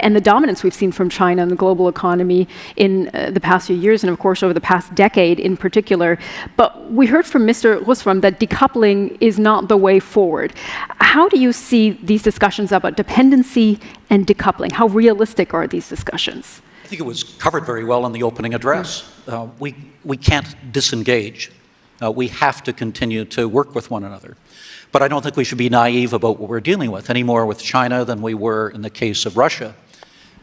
and the dominance we've seen from China in the global economy in the past few years, and of course over the past decade in particular. But we heard from Mr. Rusvam that decoupling is not the way forward. How do you see these discussions about dependency and decoupling? How realistic are these discussions? I think it was covered very well in the opening address. We can't disengage. We have to continue to work with one another. But I don't think we should be naive about what we're dealing with, any more with China than we were in the case of Russia.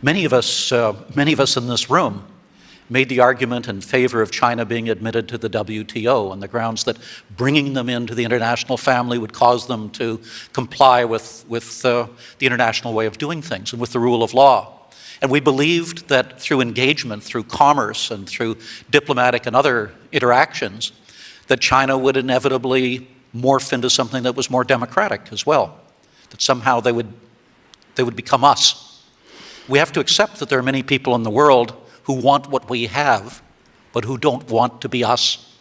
Many of us in this room made the argument in favor of China being admitted to the WTO on the grounds that bringing them into the international family would cause them to comply with the international way of doing things and with the rule of law. And we believed that through engagement, through commerce, and through diplomatic and other interactions, that China would inevitably morph into something that was more democratic as well, that somehow they would become us. We have to accept that there are many people in the world who want what we have, but who don't want to be us.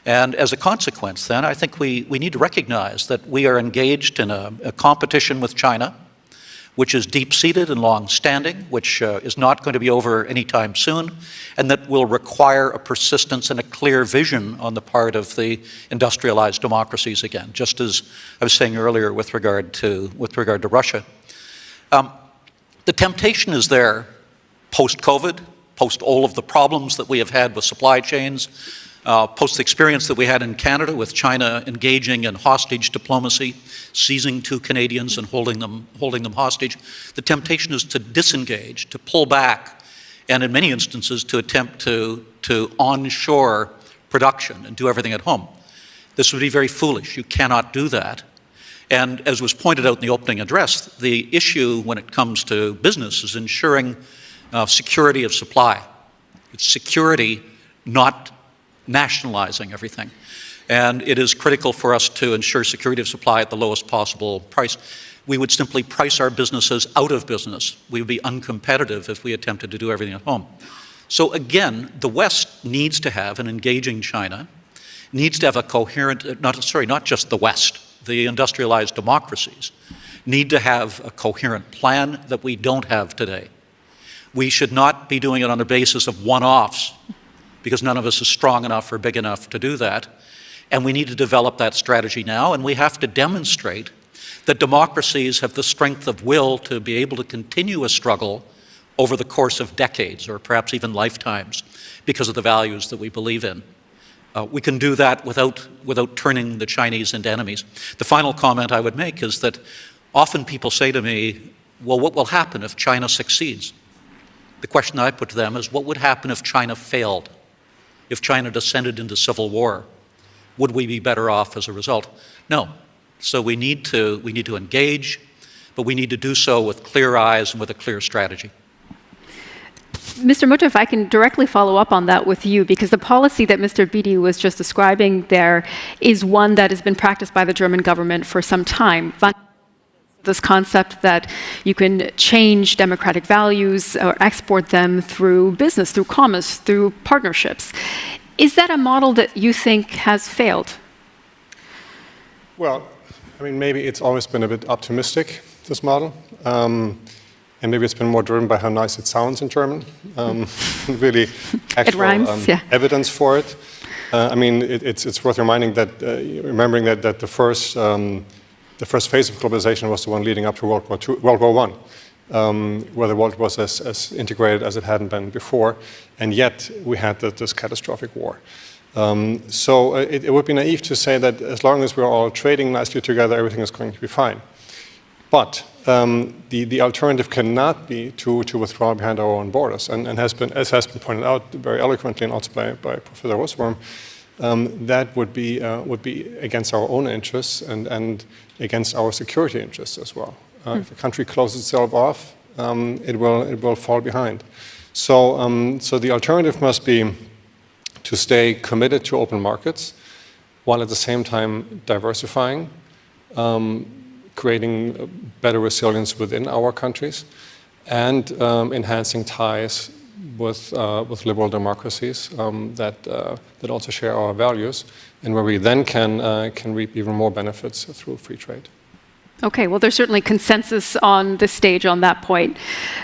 And as a consequence, then, I think we need to recognize that we are engaged in a competition with China, which is deep-seated and long-standing, which is not going to be over anytime soon, and that will require a persistence and a clear vision on the part of the industrialized democracies again, just as I was saying earlier with regard to Russia. The temptation is there post-COVID, post all of the problems that we have had with supply chains, post the experience that we had in Canada with China engaging in hostage diplomacy, seizing 2 Canadians and holding them hostage. The temptation is to disengage, to pull back, and in many instances to attempt to onshore production and do everything at home. This would be very foolish. You cannot do that. And as was pointed out in the opening address, the issue when it comes to business is ensuring security of supply. It's security, not nationalizing everything. And it is critical for us to ensure security of supply at the lowest possible price. We would simply price our businesses out of business. We would be uncompetitive if we attempted to do everything at home. So again, the West needs to have an engaging China, needs to have a coherent, not just the West, the industrialized democracies, need to have a coherent plan that we don't have today. We should not be doing it on the basis of one-offs, because none of us is strong enough or big enough to do that. And we need to develop that strategy now, and we have to demonstrate that democracies have the strength of will to be able to continue a struggle over the course of decades or perhaps even lifetimes because of the values that we believe in. We can do that without turning the Chinese into enemies. The final comment I would make is that often people say to me, well, what will happen if China succeeds? The question I put to them is, what would happen if China failed? If China descended into civil war? Would we be better off as a result? No. So we need to engage, but we need to do so with clear eyes and with a clear strategy. Mr. Mutter, if I can directly follow up on that with you, because the policy that Mr. Bidi was just describing there is one that has been practiced by the German government for some time. This concept that you can change democratic values or export them through business, through commerce, through partnerships. Is that a model that you think has failed? Well, I mean, maybe it's always been a bit optimistic, this model. And maybe it's been more driven by how nice it sounds in German. Really actual evidence for it. I mean, it's worth remembering that the first phase of globalization was the one leading up to World War I, where the world was as integrated as it hadn't been before, and yet we had this catastrophic war. So it would be naive to say that as long as we're all trading nicely together, everything is going to be fine. But the alternative cannot be to withdraw behind our own borders, and as has been pointed out very eloquently and also by Professor Rusvam, that would be against our own interests and against our security interests as well. If a country closes itself off, it will fall behind. So the alternative must be to stay committed to open markets, while at the same time diversifying, creating better resilience within our countries, and enhancing ties with liberal democracies that also share our values, and where we then can reap even more benefits through free trade. Okay, well, there's certainly consensus on this stage on that point.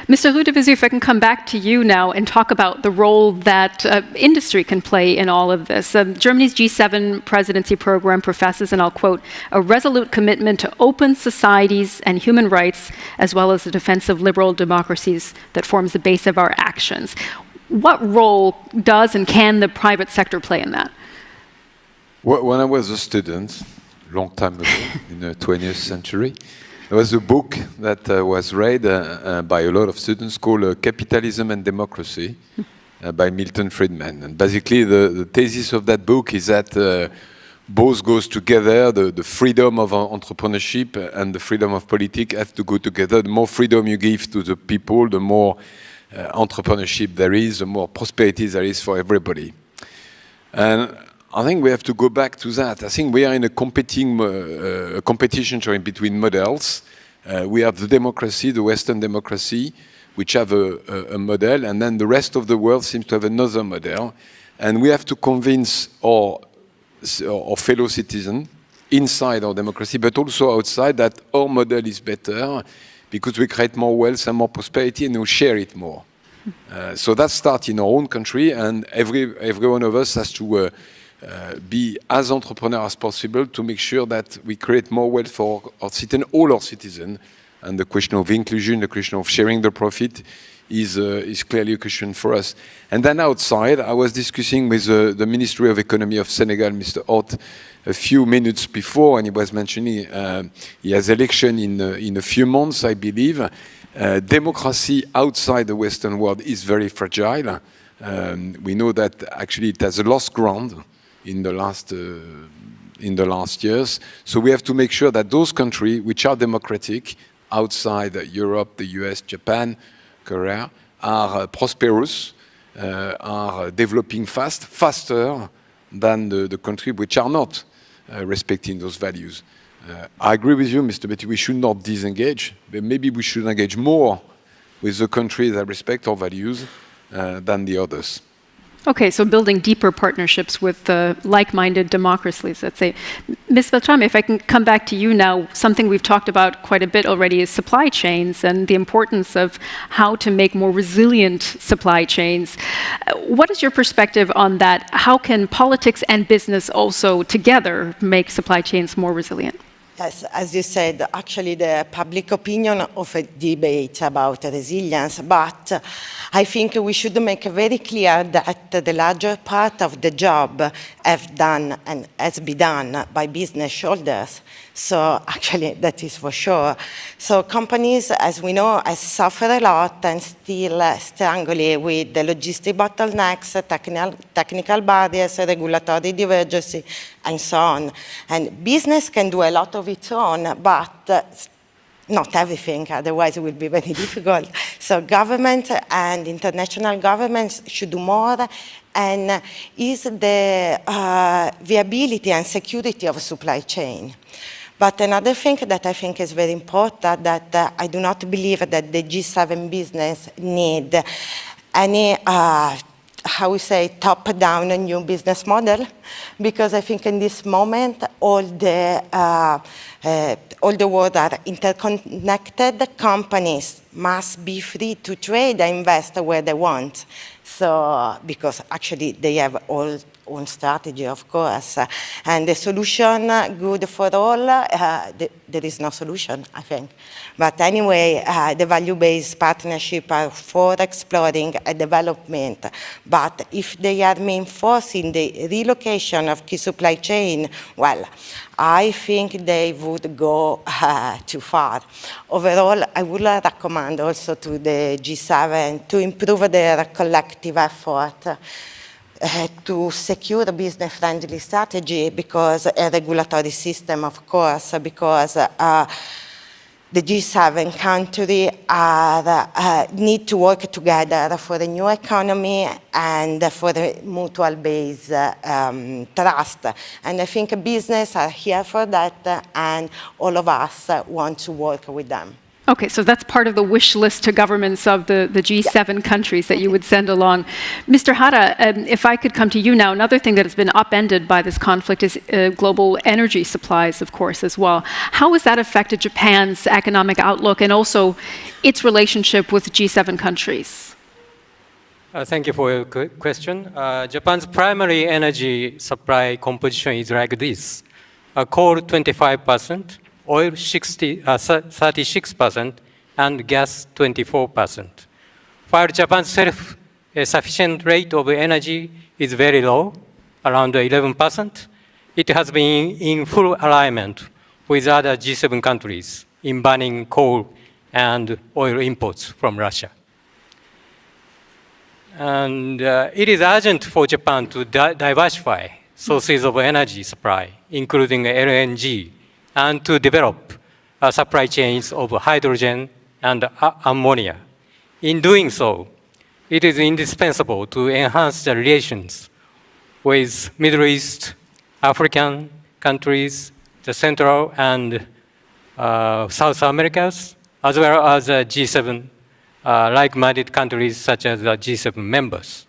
Mr. Ludwig, if I can come back to you now and talk about the role that industry can play in all of this. Germany's G7 presidency program professes, and I'll quote, a resolute commitment to open societies and human rights, as well as the defense of liberal democracies that forms the base of our actions. What role does and can the private sector play in that? When I was a student, long time ago, in the 20th century, there was a book that was read by a lot of students called Capitalism and Democracy by Milton Friedman. And basically the thesis of that book is that both goes together, the freedom of entrepreneurship and the freedom of politics have to go together. The more freedom you give to the people, the more entrepreneurship there is, the more prosperity there is for everybody. And I think we have to go back to that. I think we are in a competition between models. We have the democracy, the Western democracy, which have a model, and then the rest of the world seems to have another model. And we have to convince our fellow citizens inside our democracy, but also outside, that our model is better because we create more wealth and more prosperity and we share it more. So that starts in our own country, and every one of us has to be as entrepreneur as possible to make sure that we create more wealth for our citizens, all our citizens. And the question of inclusion, the question of sharing the profit is clearly a question for us. And then outside, I was discussing with the Ministry of Economy of Senegal, Mr. Hott, a few minutes before, and he was mentioning he has election in a few months, I believe. Democracy outside the Western world is very fragile. We know that actually it has lost ground in the last years. So we have to make sure that those countries which are democratic outside Europe, the US, Japan, Korea, are prosperous, are developing faster than the countries which are not respecting those values. I agree with you, Mr. Betty, we should not disengage, but maybe we should engage more with the countries that respect our values than the others. Okay, so building deeper partnerships with like-minded democracies, let's say. Ms. Beltrame, if I can come back to you now, something we've talked about quite a bit already is supply chains and the importance of how to make more resilient supply chains. What is your perspective on that? How can politics and business also together make supply chains more resilient? Yes, as you said, actually the public opinion of a debate about resilience, but I think we should make very clear that the larger part of the job have done and has been done by business shoulders. So actually that is for sure. So companies, as we know, have suffered a lot and still struggle with the logistic bottlenecks, technical barriers, regulatory divergency, and so on. And business can do a lot of its own, but not everything, otherwise it will be very difficult. So government and international governments should do more, and is the viability and security of a supply chain. But another thing that I think is very important, that I do not believe that the G7 business need any how we say, top-down new business model, because I think in this moment all the world are interconnected. Companies must be free to trade and invest where they want. So, because actually they have all own strategy, of course, and the solution good for all, there is no solution, I think. But anyway, the value-based partnership are for exploring a development. But if they are reinforcing the relocation of key supply chain, well, I think they would go too far. Overall, I would recommend also to the G7 to improve their collective effort to secure a business-friendly strategy, because a regulatory system, of course, because the G7 countries need to work together for a new economy and for a mutual-based trust. And I think business are here for that, and all of us want to work with them. Okay, so that's part of the wish list to governments of the G7 countries that you would send along. Mr. Hara, if I could come to you now, another thing that has been upended by this conflict is global energy supplies, of course, as well. How has that affected Japan's economic outlook and also its relationship with G7 countries? Thank you for your question. Japan's primary energy supply composition is like this. Coal 25%, oil 36%, and gas 24%. While Japan's self-sufficient rate of energy is very low, around 11%, it has been in full alignment with other G7 countries in banning coal and oil imports from Russia. And it is urgent for Japan to diversify sources of energy supply, including LNG, and to develop supply chains of hydrogen and ammonia. In doing so, it is indispensable to enhance the relations with Middle East, African countries, the Central and South Americas, as well as G7 like-minded countries such as the G7 members.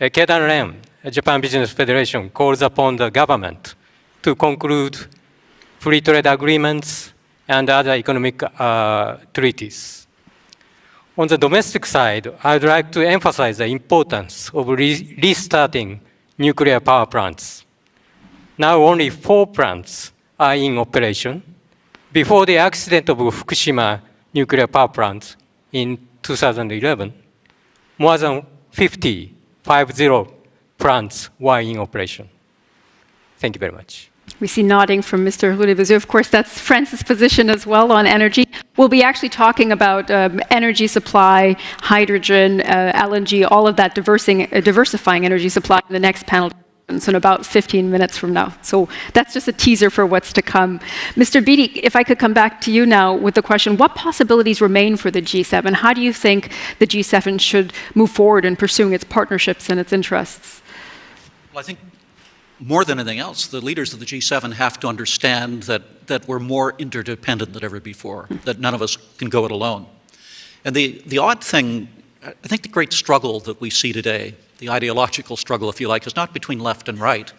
Kedan-Ren, Japan Business Federation, calls upon the government to conclude free trade agreements and other economic treaties. On the domestic side, I would like to emphasize the importance of restarting nuclear power plants. Now only 4 plants are in operation. Before the accident of Fukushima nuclear power plant in 2011, more than 50 plants were in operation. Thank you very much. We see nodding from Mr. Rudebezu. Of course, that's France's position as well on energy. We'll be actually talking about energy supply, hydrogen, LNG, all of that diversifying energy supply in the next panel in about 15 minutes from now. So that's just a teaser for what's to come. Mr. Beatty, if I could come back to you now with the question, what possibilities remain for the G7? How do you think the G7 should move forward in pursuing its partnerships and its interests? Well, I think more than anything else, the leaders of the G7 have to understand that we're more interdependent than ever before, that none of us can go it alone. And the odd thing, I think the great struggle that we see today, the ideological struggle, if you like, is not between left and right.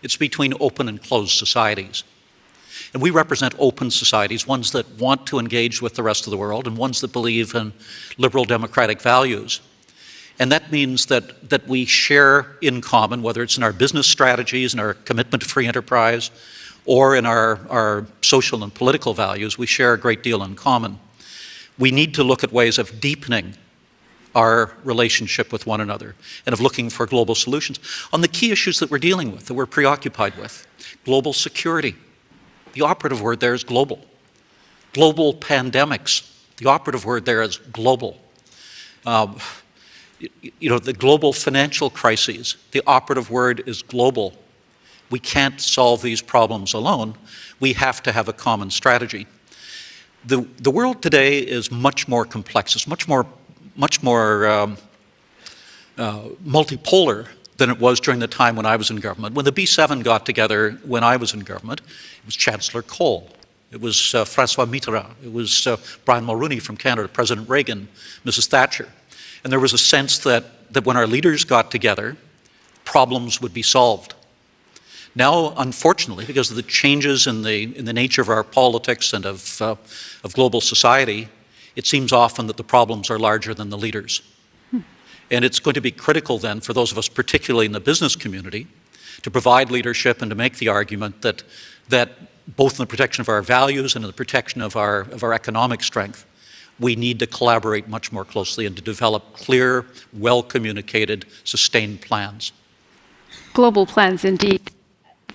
It's between open and closed societies. And we represent open societies, ones that want to engage with the rest of the world and ones that believe in liberal democratic values. And that means that we share in common, whether it's in our business strategies and our commitment to free enterprise or in our social and political values, we share a great deal in common. We need to look at ways of deepening our relationship with one another and of looking for global solutions on the key issues that we're dealing with, that we're preoccupied with. Global security. The operative word there is global. Global pandemics. The operative word there is global. The global financial crises, the operative word is global. We can't solve these problems alone. We have to have a common strategy. The world today is much more complex. It's much more multipolar than it was during the time when I was in government. When the B7 got together when I was in government, it was Chancellor Kohl. It was François Mitterrand. It was Brian Mulroney from Canada, President Reagan, Mrs. Thatcher. And there was a sense that when our leaders got together, problems would be solved. Now, unfortunately, because of the changes in the nature of our politics and of global society, it seems often that the problems are larger than the leaders. And it's going to be critical then for those of us, particularly in the business community, to provide leadership and to make the argument that both in the protection of our values and in the protection of our economic strength, we need to collaborate much more closely and to develop clear, well-communicated, sustained plans. Global plans, indeed.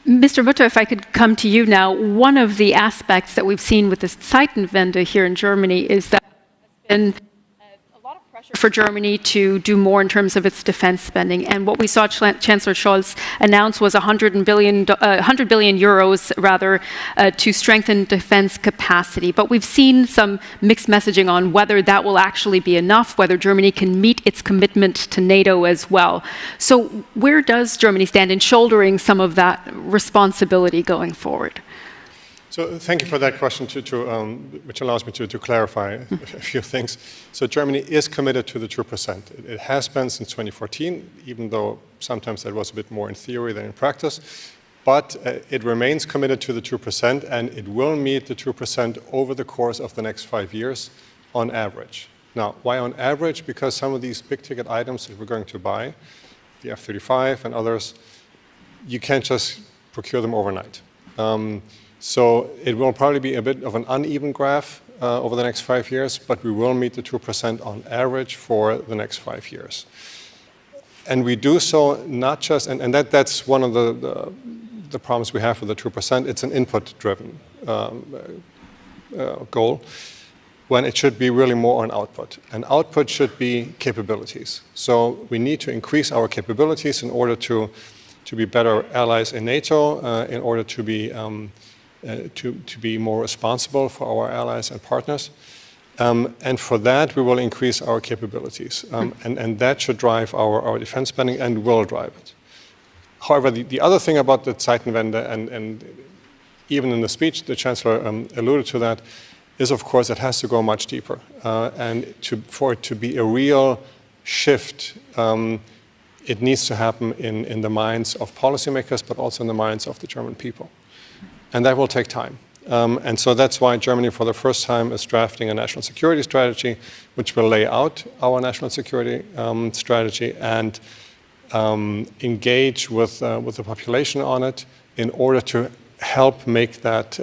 Mr. Mutter, if I could come to you now, one of the aspects that we've seen with the Zeitenwende here in Germany is that there's been a lot of pressure for Germany to do more in terms of its defense spending. And what we saw Chancellor Scholz announce was 100 billion euros to strengthen defense capacity. But we've seen some mixed messaging on whether that will actually be enough, whether Germany can meet its commitment to NATO as well. So where does Germany stand in shouldering some of that responsibility going forward? So thank you for that question, which allows me to clarify a few things. So Germany is committed to the 2%. It has been since 2014, even though sometimes that was a bit more in theory than in practice. But it remains committed to the 2%, and it will meet the 2% over the course of the next 5 years on average. Now, why on average? Because some of these big-ticket items that we're going to buy, the F-35 and others, you can't just procure them overnight. So it will probably be a bit of an uneven graph over the next 5 years, but we will meet the 2% on average for the next 5 years. And we do so not just, and that's one of the problems we have with the 2%, it's an input-driven goal, when it should be really more on output. And output should be capabilities. So we need to increase our capabilities in order to be better allies in NATO, in order to be more responsible for our allies and partners. And for that, we will increase our capabilities. And that should drive our defense spending and will drive it. However, the other thing about the Zeitenwende, and even in the speech, the Chancellor alluded to that, is of course it has to go much deeper. And for it to be a real shift, it needs to happen in the minds of policymakers, but also in the minds of the German people. And that will take time. And so that's why Germany, for the first time, is drafting a national security strategy, which will lay out our national security strategy and engage with the population on it in order to help make that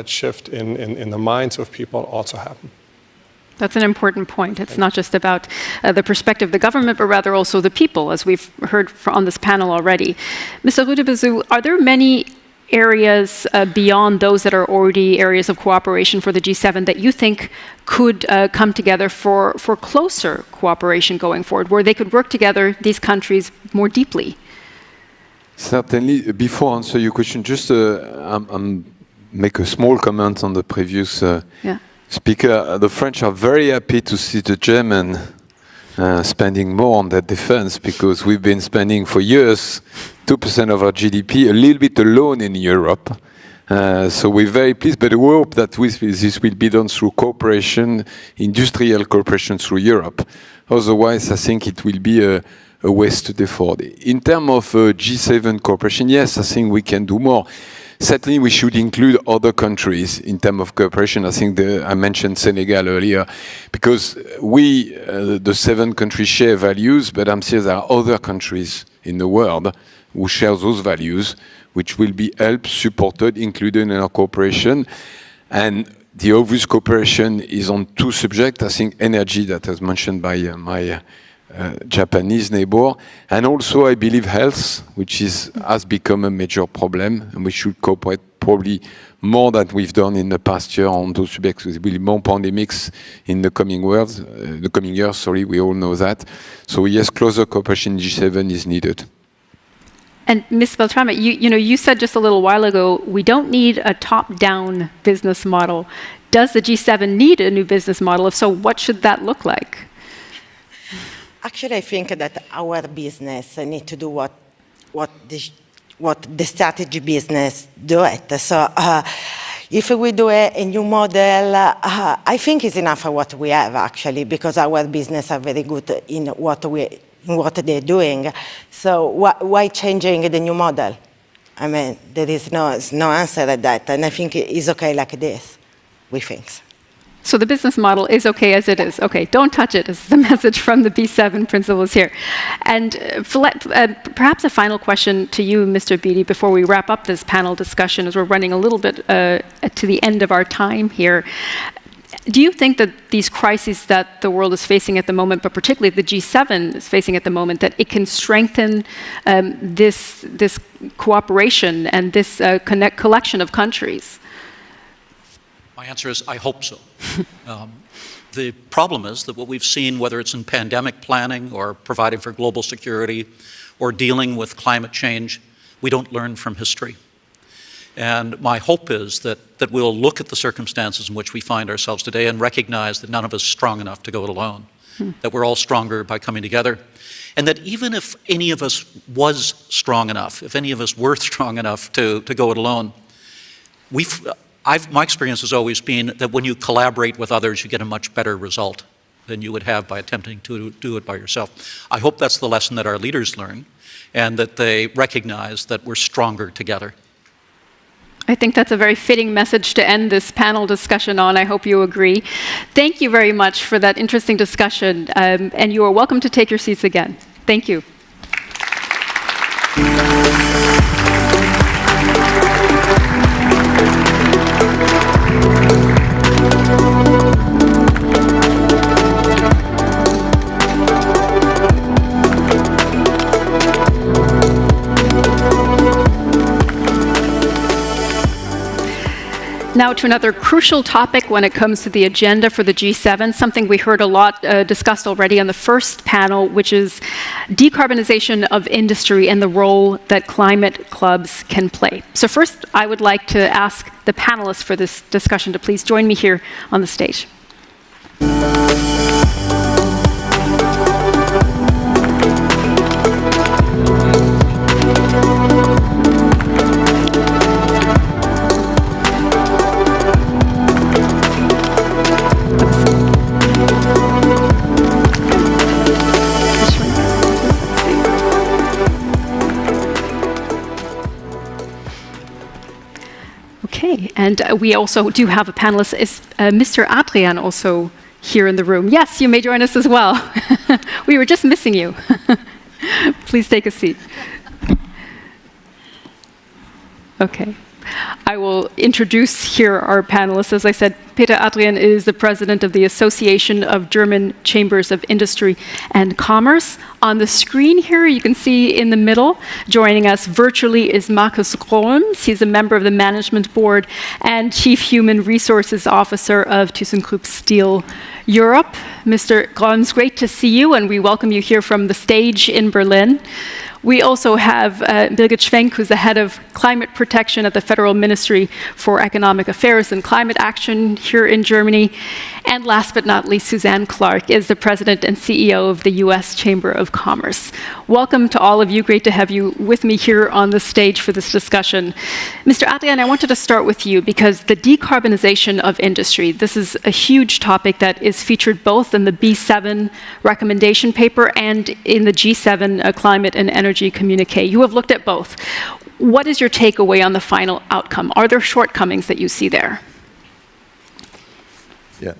shift in the minds of people also happen. That's an important point. It's not just about the perspective of the government, but rather also the people, as we've heard on this panel already. Mr. Rüdebezow, are there many areas beyond those that are already areas of cooperation for the G7 that you think could come together for closer cooperation going forward, where they could work together, these countries, more deeply? Certainly. Before I answer your question, just make a small comment on the previous speaker. The French are very happy to see the German spending more on their defense, because we've been spending for years 2% of our GDP, a little bit alone in Europe. So we're very pleased, but we hope that this will be done through cooperation, industrial cooperation through Europe. Otherwise, I think it will be a waste to afford. In terms of G7 cooperation, yes, I think we can do more. Certainly, we should include other countries in terms of cooperation. I think I mentioned Senegal earlier, because we, the 7 countries, share values, but I'm sure there are other countries in the world who share those values, which will be helped, supported, included in our cooperation. And the obvious cooperation is on 2 subjects. I think energy, that was mentioned by my Japanese neighbor, and also I believe health, which has become a major problem, and we should cooperate probably more than we've done in the past year on those subjects. There will be more pandemics in the coming years. We all know that. So yes, closer cooperation in G7 is needed. And Ms. Beltrame, you said just a little while ago, we don't need a top-down business model. Does the G7 need a new business model? If so, what should that look like? Actually, I think that our business need to do what the strategy business do it. So if we do a new model, I think it's enough for what we have, actually, because our business are very good in what they're doing. So why changing the new model? I mean, there is no answer at that, and I think it's okay like this, we think. So the business model is okay as it is. Okay, don't touch it is the message from the B7 principles here. And perhaps a final question to you, Mr. Beattie, before we wrap up this panel discussion, as we're running a little bit to the end of our time here. Do you think that these crises that the world is facing at the moment, but particularly the G7 is facing at the moment, that it can strengthen this cooperation and this collection of countries? My answer is, I hope so. The problem is that what we've seen, whether it's in pandemic planning or providing for global security or dealing with climate change, we don't learn from history. And my hope is that we'll look at the circumstances in which we find ourselves today and recognize that none of us is strong enough to go it alone, that we're all stronger by coming together. And that even if any of us was strong enough, if any of us were strong enough to go it alone, my experience has always been that when you collaborate with others, you get a much better result than you would have by attempting to do it by yourself. I hope that's the lesson that our leaders learn, and that they recognize that we're stronger together. I think that's a very fitting message to end this panel discussion on. I hope you agree. Thank you very much for that interesting discussion, and you are welcome to take your seats again. Thank you. Now to another crucial topic when it comes to the agenda for the G7, something we heard a lot discussed already on the first panel, which is decarbonization of industry and the role that climate clubs can play. So first, I would like to ask the panelists for this discussion to please join me here on the stage. Okay, and we also do have a panelist. Is Mr. Adrian also here in the room? Yes, you may join us as well. We were just missing you. Please take a seat. Okay. I will introduce here our panelists. As I said, Peter Adrian is the president of the Association of German Chambers of Industry and Commerce. On the screen here, you can see in the middle, joining us virtually is Markus Groms. He's a member of the management board and chief human resources officer of ThyssenKrupp Steel Europe. Mr. Groms, great to see you, and we welcome you here from the stage in Berlin. We also have Birgit Schwenk, who's the head of climate protection at the Federal Ministry for Economic Affairs and Climate Action here in Germany. And last but not least, Suzanne Clark is the president and CEO of the US Chamber of Commerce. Welcome to all of you. Great to have you with me here on the stage for this discussion. Mr. Adrian, I wanted to start with you because the decarbonization of industry, this is a huge topic that is featured both in the B7 recommendation paper and in the G7 climate and energy communique. You have looked at both. What is your takeaway on the final outcome? Are there shortcomings that you see there? Yeah,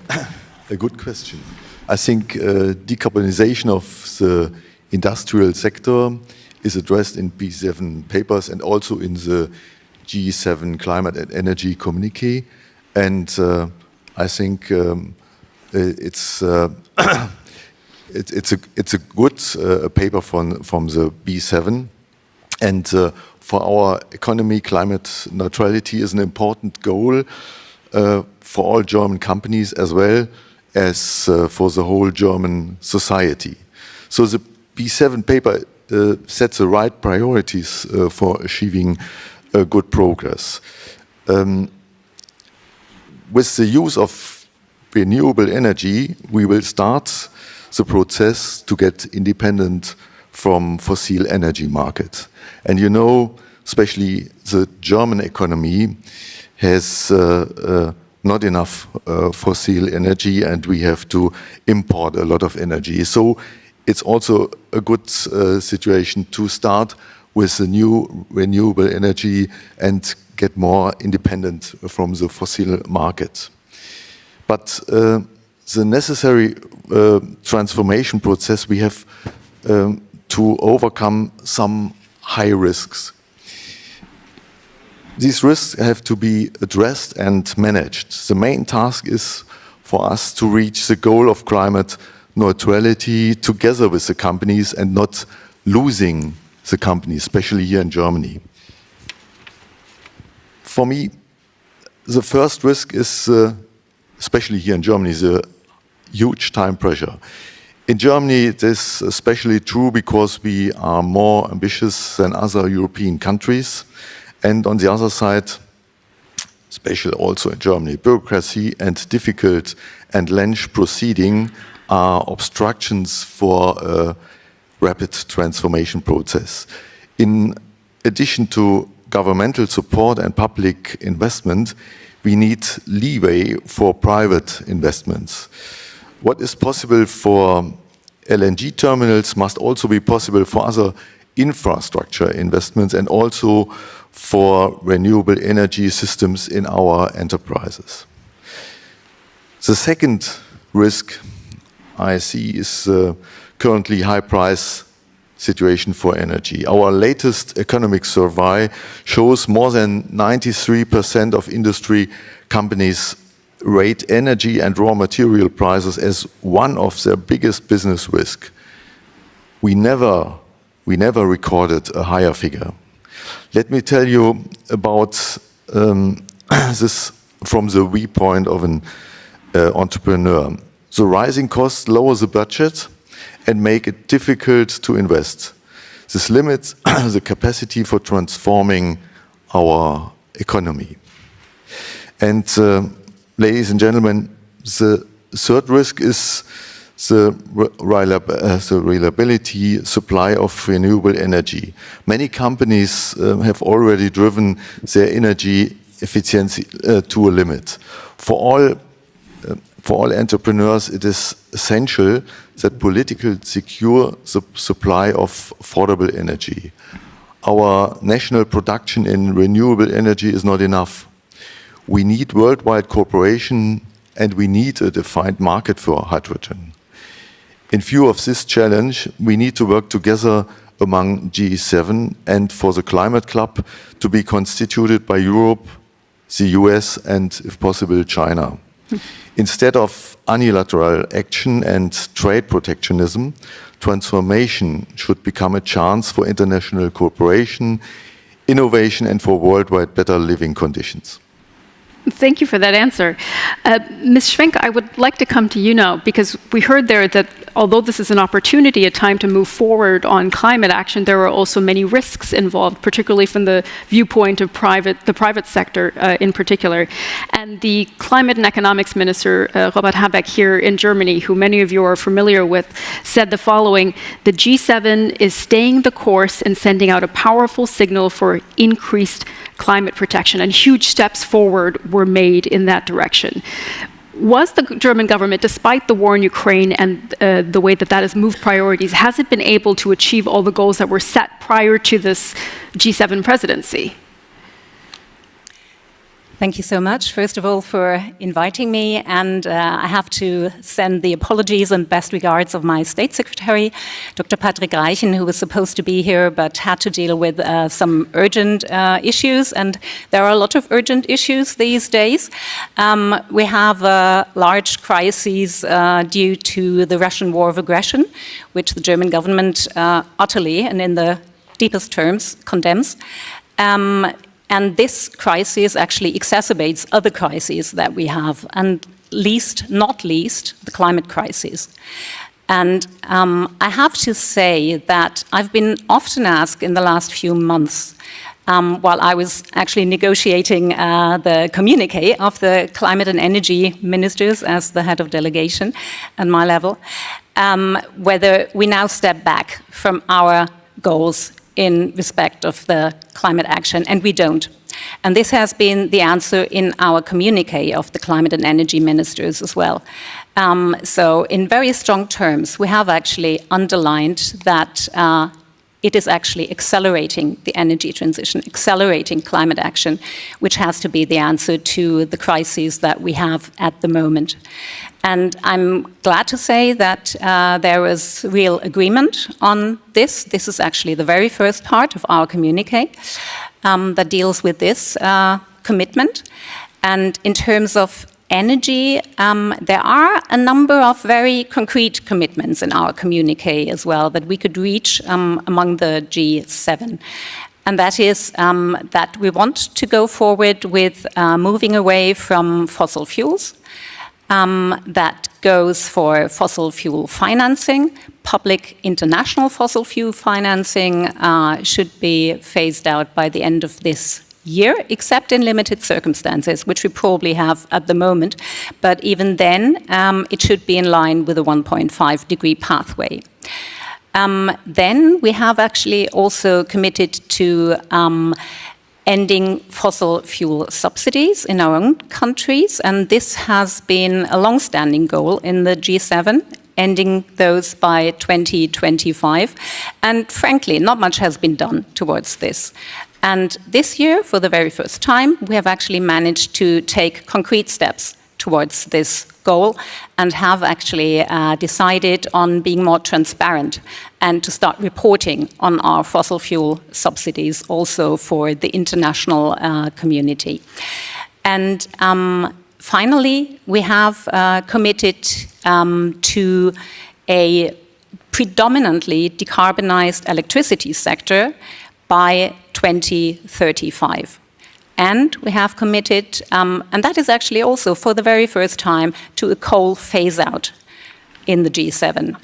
a good question. I think decarbonization of the industrial sector is addressed in B7 papers and also in the G7 climate and energy communique. And I think it's a good paper from the B7, and for our economy, climate neutrality is an important goal for all German companies as well as for the whole German society. So the B7 paper sets the right priorities for achieving good progress. With the use of renewable energy, we will start the process to get independent from fossil energy market. And you know, especially the German economy has not enough fossil energy, and we have to import a lot of energy. So it's also a good situation to start with the new renewable energy and get more independent from the fossil market. But the necessary transformation process, we have to overcome some high risks. These risks have to be addressed and managed. The main task is for us to reach the goal of climate neutrality together with the companies and not losing the companies, especially here in Germany. For me, the first risk is, especially here in Germany, the huge time pressure. In Germany, it is especially true because we are more ambitious than other European countries. And on the other side, especially also in Germany, bureaucracy and difficult and lengthy proceeding are obstructions for a rapid transformation process. In addition to governmental support and public investment, we need leeway for private investments. What is possible for LNG terminals must also be possible for other infrastructure investments and also for renewable energy systems in our enterprises. The second risk I see is currently high price situation for energy. Our latest economic survey shows more than 93% of industry companies rate energy and raw material prices as one of their biggest business risk. We never recorded a higher figure. Let me tell you about this from the viewpoint of an entrepreneur. The rising costs lower the budget and make it difficult to invest. This limits the capacity for transforming our economy. And ladies and gentlemen, the third risk is the reliability supply of renewable energy. Many companies have already driven their energy efficiency to a limit. For all entrepreneurs, it is essential that politically secure the supply of affordable energy. Our national production in renewable energy is not enough. We need worldwide cooperation and we need a defined market for hydrogen. In view of this challenge, we need to work together among G7 and for the Climate Club to be constituted by Europe, the US and, if possible, China. Instead of unilateral action and trade protectionism, transformation should become a chance for international cooperation, innovation and for worldwide better living conditions. Thank you for that answer. Ms. Schwenk, I would like to come to you now, because we heard there that although this is an opportunity, a time to move forward on climate action, there are also many risks involved, particularly from the viewpoint of the private sector in particular. And the Climate and Economics Minister, Robert Habeck, here in Germany, who many of you are familiar with, said the following: the G7 is staying the course and sending out a powerful signal for increased climate protection, and huge steps forward were made in that direction. Was the German government, despite the war in Ukraine and the way that has moved priorities, has it been able to achieve all the goals that were set prior to this G7 presidency? Thank you so much, first of all, for inviting me. And I have to send the apologies and best regards of my State Secretary, Dr. Patrick Reichen, who was supposed to be here but had to deal with some urgent issues. And there are a lot of urgent issues these days. We have large crises due to the Russian war of aggression, which the German government utterly and in the deepest terms condemns. And this crisis actually exacerbates other crises that we have, and not least, the climate crisis. And I have to say that I've been often asked in the last few months, while I was actually negotiating the communique of the climate and energy ministers as the head of delegation at my level, whether we now step back from our goals in respect of the climate action, and we don't. And this has been the answer in our communique of the climate and energy ministers as well. So in very strong terms, we have actually underlined that it is actually accelerating the energy transition, accelerating climate action, which has to be the answer to the crises that we have at the moment. And I'm glad to say that there was real agreement on this. This is actually the very first part of our communique that deals with this commitment. And in terms of energy, there are a number of very concrete commitments in our communique as well that we could reach among the G7. And that is that we want to go forward with moving away from fossil fuels. That goes for fossil fuel financing. Public international fossil fuel financing should be phased out by the end of this year, except in limited circumstances, which we probably have at the moment. But even then, it should be in line with a 1.5-degree pathway. Then we have actually also committed to ending fossil fuel subsidies in our own countries, and this has been a long-standing goal in the G7, ending those by 2025. And frankly, not much has been done towards this. And this year, for the very first time, we have actually managed to take concrete steps towards this goal and have actually decided on being more transparent and to start reporting on our fossil fuel subsidies also for the international community. And finally, we have committed to a predominantly decarbonized electricity sector by 2035. And we have committed, and that is actually also for the very first time, to a coal phase-out in the G7,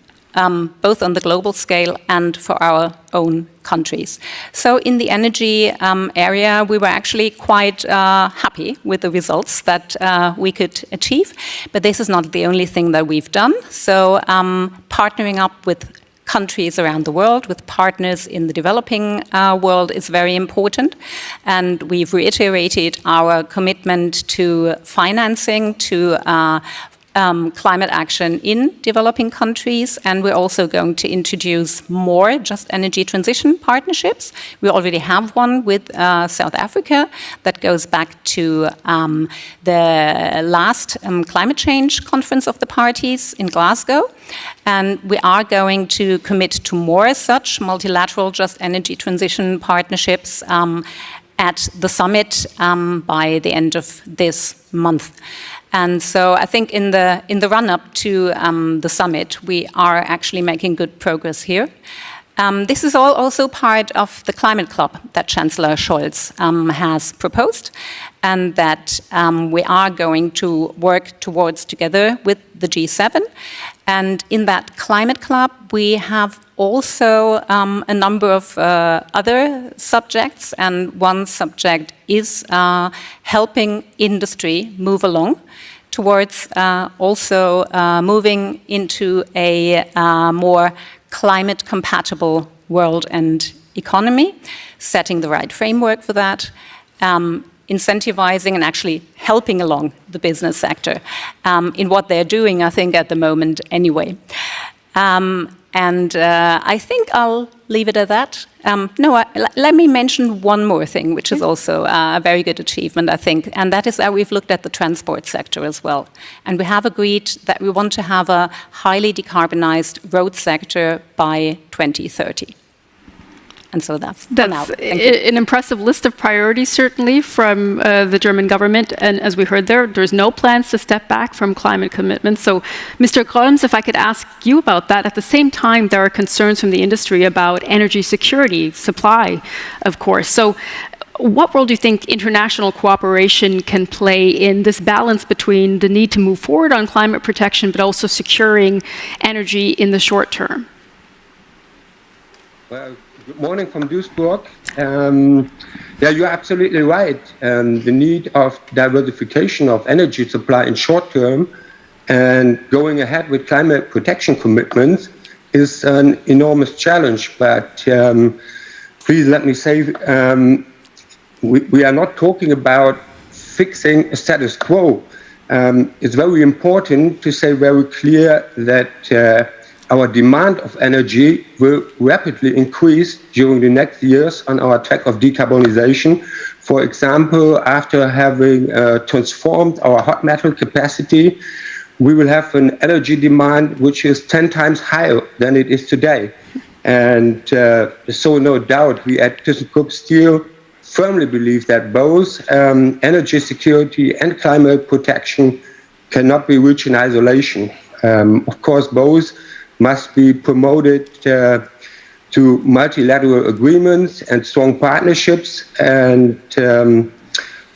both on the global scale and for our own countries. So in the energy area, we were actually quite happy with the results that we could achieve. But this is not the only thing that we've done. So partnering up with countries around the world, with partners in the developing world, is very important. And we've reiterated our commitment to financing, to climate action in developing countries, and we're also going to introduce more just energy transition partnerships. We already have one with South Africa that goes back to the last climate change conference of the parties in Glasgow, and we are going to commit to more such multilateral just energy transition partnerships at the summit by the end of this month. And so I think in the run-up to the summit, we are actually making good progress here. This is all also part of the climate club that Chancellor Scholz has proposed, and that we are going to work towards together with the G7. And in that climate club, we have also a number of other subjects, and one subject is helping industry move along towards also moving into a more climate-compatible world and economy, setting the right framework for that, incentivizing and actually helping along the business sector in what they're doing, I think, at the moment anyway. And I think I'll leave it at that. Let me mention one more thing, which is also a very good achievement, I think, and that is that we've looked at the transport sector as well. And we have agreed that we want to have a highly decarbonized road sector by 2030. And so that's an impressive list of priorities, certainly, from the German government. And as we heard there's no plans to step back from climate commitments. So, Mr. Grolms, if I could ask you about that. At the same time, there are concerns from the industry about energy security, supply, of course. So, what role do you think international cooperation can play in this balance between the need to move forward on climate protection, but also securing energy in the short term? Well, good morning from Duisburg. Yeah, you're absolutely right. The need of diversification of energy supply in short term and going ahead with climate protection commitments is an enormous challenge. But please let me say, we are not talking about fixing a status quo. It's very important to say very clear that our demand of energy will rapidly increase during the next years on our track of decarbonization. For example, after having transformed our hot metal capacity, we will have an energy demand which is 10 times higher than it is today. And so no doubt we at ThyssenKrupp Steel firmly believe that both energy security and climate protection cannot be reached in isolation. Of course, both must be promoted to multilateral agreements and strong partnerships. And,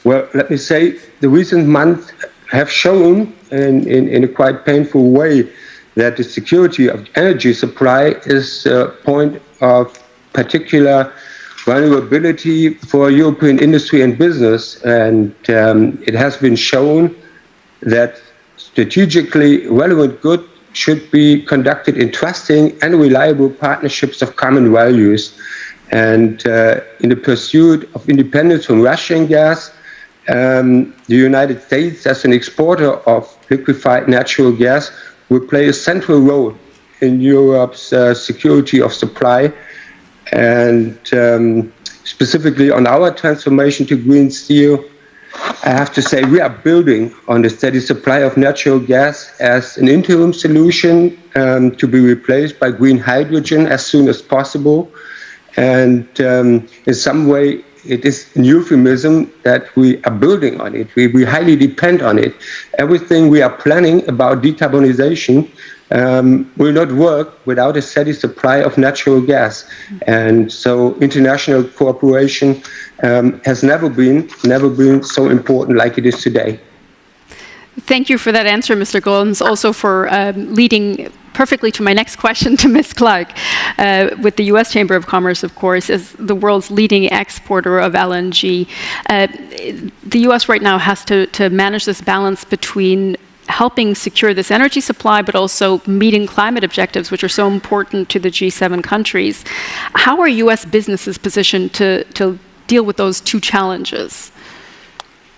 well, let me say, the recent months have shown in a quite painful way that the security of energy supply is a point of particular vulnerability for European industry and business. And it has been shown that strategically relevant goods should be conducted in trusting and reliable partnerships of common values. And in the pursuit of independence from Russian gas, the United States, as an exporter of liquefied natural gas, will play a central role in Europe's security of supply. And specifically on our transformation to green steel, I have to say we are building on the steady supply of natural gas as an interim solution to be replaced by green hydrogen as soon as possible. And in some way, it is a euphemism that we are building on it. We highly depend on it. Everything we are planning about decarbonization will not work without a steady supply of natural gas. And so international cooperation has never been so important like it is today. Thank you for that answer, Mr. Gollens, also for leading perfectly to my next question to Ms. Clark. With the U.S. Chamber of Commerce, of course, as the world's leading exporter of LNG, the U.S. right now has to manage this balance between helping secure this energy supply, but also meeting climate objectives, which are so important to the G7 countries. How are U.S. businesses positioned to deal with those two challenges?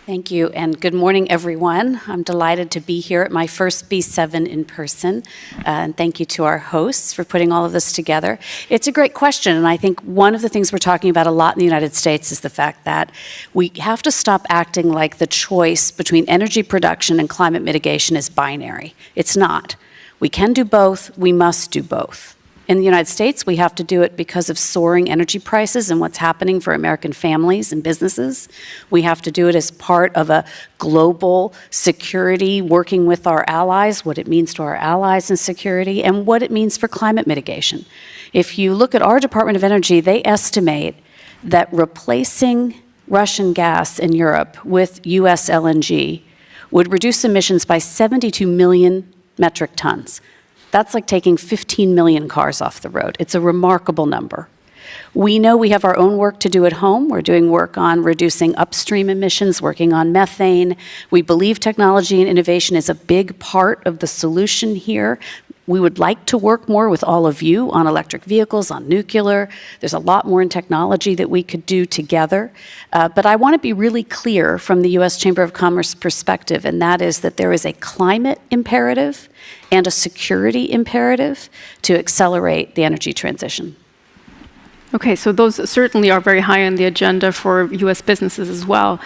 Thank you, and good morning, everyone. I'm delighted to be here at my first B7 in person, and thank you to our hosts for putting all of this together. It's a great question, and I think one of the things we're talking about a lot in the United States is the fact that we have to stop acting like the choice between energy production and climate mitigation is binary. It's not. We can do both, we must do both. In the United States, we have to do it because of soaring energy prices and what's happening for American families and businesses. We have to do it as part of a global security, working with our allies, what it means to our allies in security, and what it means for climate mitigation. If you look at our Department of Energy, they estimate that replacing Russian gas in Europe with US LNG would reduce emissions by 72 million metric tons. That's like taking 15 million cars off the road. It's a remarkable number. We know we have our own work to do at home. We're doing work on reducing upstream emissions, working on methane. We believe technology and innovation is a big part of the solution here. We would like to work more with all of you on electric vehicles, on nuclear. There's a lot more in technology that we could do together. But I want to be really clear from the U.S. Chamber of Commerce perspective, and that is that there is a climate imperative and a security imperative to accelerate the energy transition. Okay, so those certainly are very high on the agenda for U.S. businesses as well.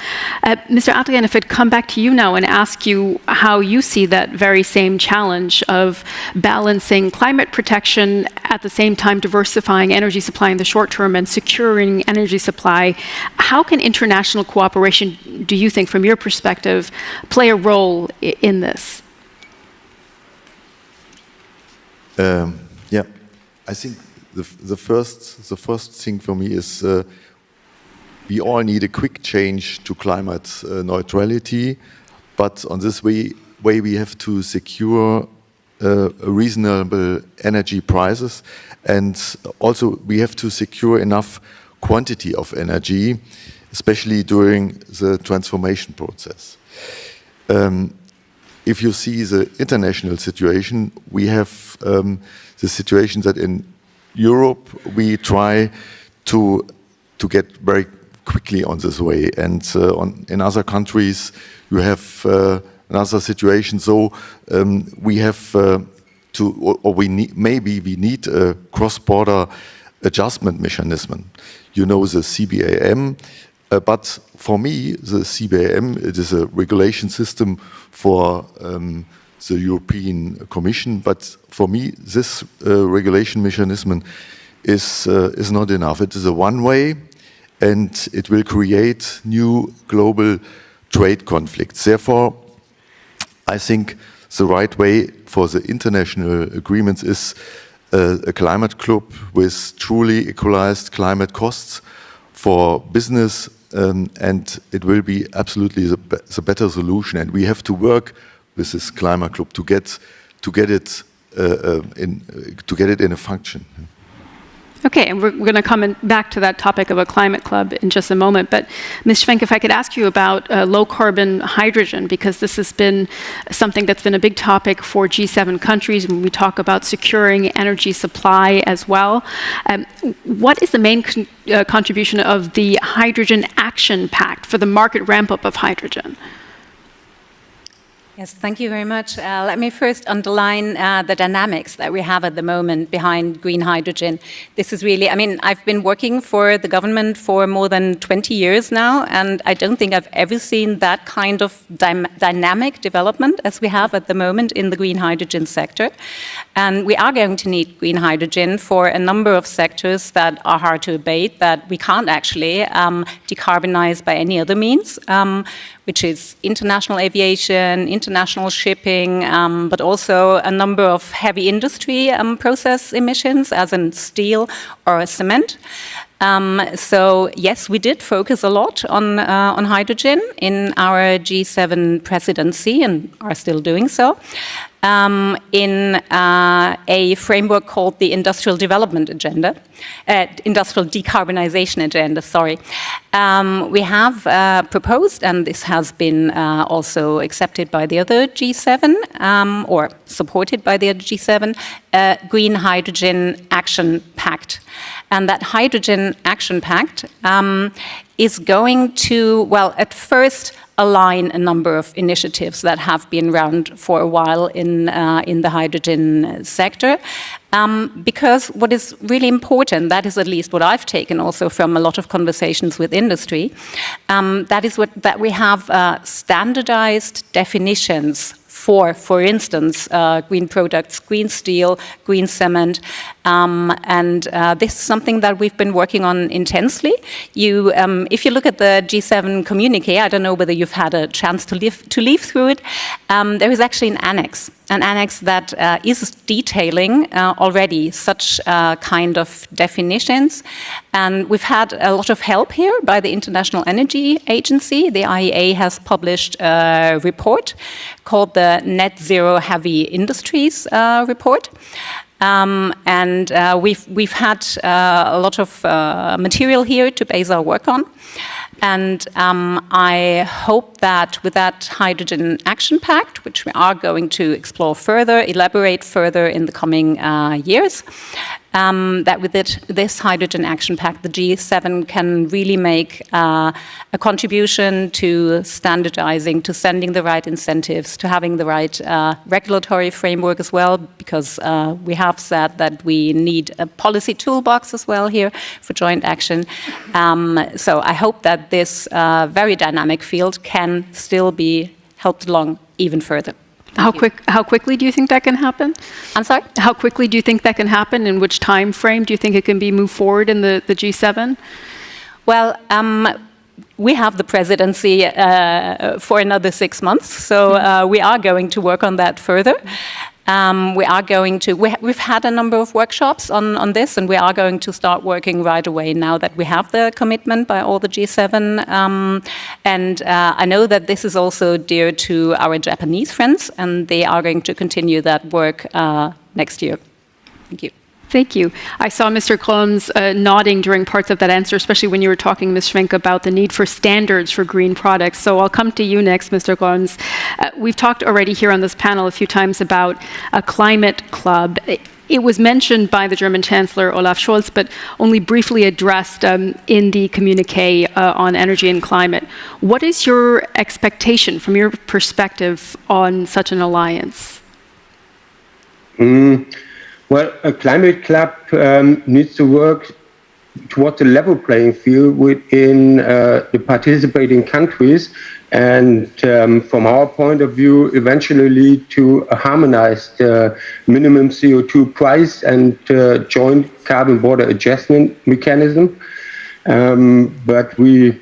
Mr. Adrian, if I'd come back to you now and ask you how you see that very same challenge of balancing climate protection at the same time diversifying energy supply in the short term and securing energy supply, how can international cooperation, do you think, from your perspective, play a role in this? Yeah, I think the first thing for me is we all need a quick change to climate neutrality, but on this way we have to secure reasonable energy prices, and also we have to secure enough quantity of energy, especially during the transformation process. If you see the international situation, we have the situation that in Europe we try to get very quickly on this way, and in other countries you have another situation. So we have we need a cross-border adjustment mechanism. You know, the CBAM. But for me, the CBAM, it is a regulation system for the European Commission. But for me, this regulation mechanism is not enough. It is a one-way, and it will create new global trade conflicts. Therefore, I think the right way for the international agreements is a climate club with truly equalized climate costs for business. And it will be absolutely the better solution, and we have to work with this climate club to get it in a function. Okay, and we're going to come back to that topic of a climate club in just a moment. But Ms. Schwenk, if I could ask you about low-carbon hydrogen, because this has been something that's been a big topic for G7 countries when we talk about securing energy supply as well. What is the main contribution of the Hydrogen Action Pact for the market ramp-up of hydrogen? Yes, thank you very much. Let me first underline the dynamics that we have at the moment behind green hydrogen. This is really, I mean, I've been working for the government for more than 20 years now, and I don't think I've ever seen that kind of dynamic development as we have at the moment in the green hydrogen sector. And we are going to need green hydrogen for a number of sectors that are hard to abate, that we can't actually decarbonize by any other means, which is international aviation, international shipping, but also a number of heavy industry process emissions, as in steel or cement. So yes, we did focus a lot on hydrogen in our G7 presidency and are still doing so. In a framework called the Industrial Development Agenda, Industrial Decarbonization Agenda, sorry. We have proposed, and this has been also accepted by the other G7, or supported by the other G7, Green Hydrogen Action Pact. And that Hydrogen Action Pact is going to, well, at first, align a number of initiatives that have been around for a while in the hydrogen sector. Because what is really important, that is at least what I've taken also from a lot of conversations with industry, that we have standardized definitions for instance, green products, green steel, green cement, and this is something that we've been working on intensely. If you look at the G7 communique, I don't know whether you've had a chance to leaf through it, there is actually an annex that is detailing already such kind of definitions. And we've had a lot of help here by the International Energy Agency. The IEA has published a report called the Net Zero Heavy Industries report. And we've had a lot of material here to base our work on. And I hope that with that Hydrogen Action Pact, which we are going to explore further, elaborate further in the coming years, that with this Hydrogen Action Pact, the G7 can really make a contribution to standardizing, to sending the right incentives, to having the right regulatory framework as well, because we have said that we need a policy toolbox as well here for joint action. So I hope that this very dynamic field can still be helped along even further. How quickly do you think that can happen? I'm sorry? How quickly do you think that can happen? In which time frame do you think it can be moved forward in the G7? Well, we have the presidency for another 6 months, so we are going to work on that further. We've had a number of workshops on this, and we are going to start working right away now that we have the commitment by all the G7. And I know that this is also dear to our Japanese friends, and they are going to continue that work next year. Thank you. Thank you. I saw Mr. Krones nodding during parts of that answer, especially when you were talking, Ms. Schwenk, about the need for standards for green products. So I'll come to you next, Mr. Krones. We've talked already here on this panel a few times about a climate club. It was mentioned by the German Chancellor Olaf Scholz, but only briefly addressed in the communique on energy and climate. What is your expectation from your perspective on such an alliance? Well, a climate club needs to work towards a level playing field within the participating countries, and from our point of view, eventually lead to a harmonized minimum CO2 price and joint carbon border adjustment mechanism. But we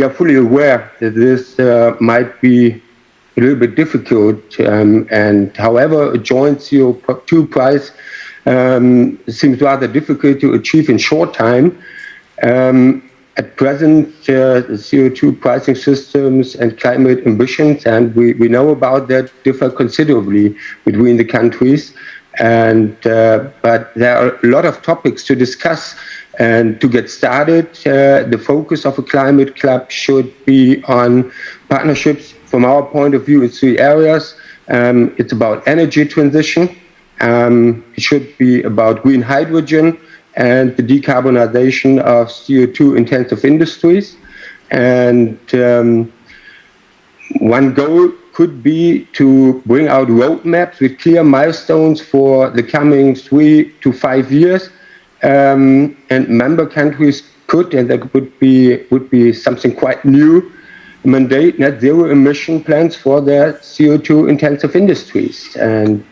are fully aware that this might be a little bit difficult, and however, a joint CO2 price seems rather difficult to achieve in short time. At present, CO2 pricing systems and climate ambitions, and we know about that, differ considerably between the countries. But there are a lot of topics to discuss. And to get started, the focus of a climate club should be on partnerships from our point of view in 3 areas. It's about energy transition. It should be about green hydrogen and the decarbonization of CO2-intensive industries. And one goal could be to bring out roadmaps with clear milestones for the coming 3 to 5 years. And member countries could, and that would be something quite new, mandate net zero emission plans for their CO2-intensive industries. And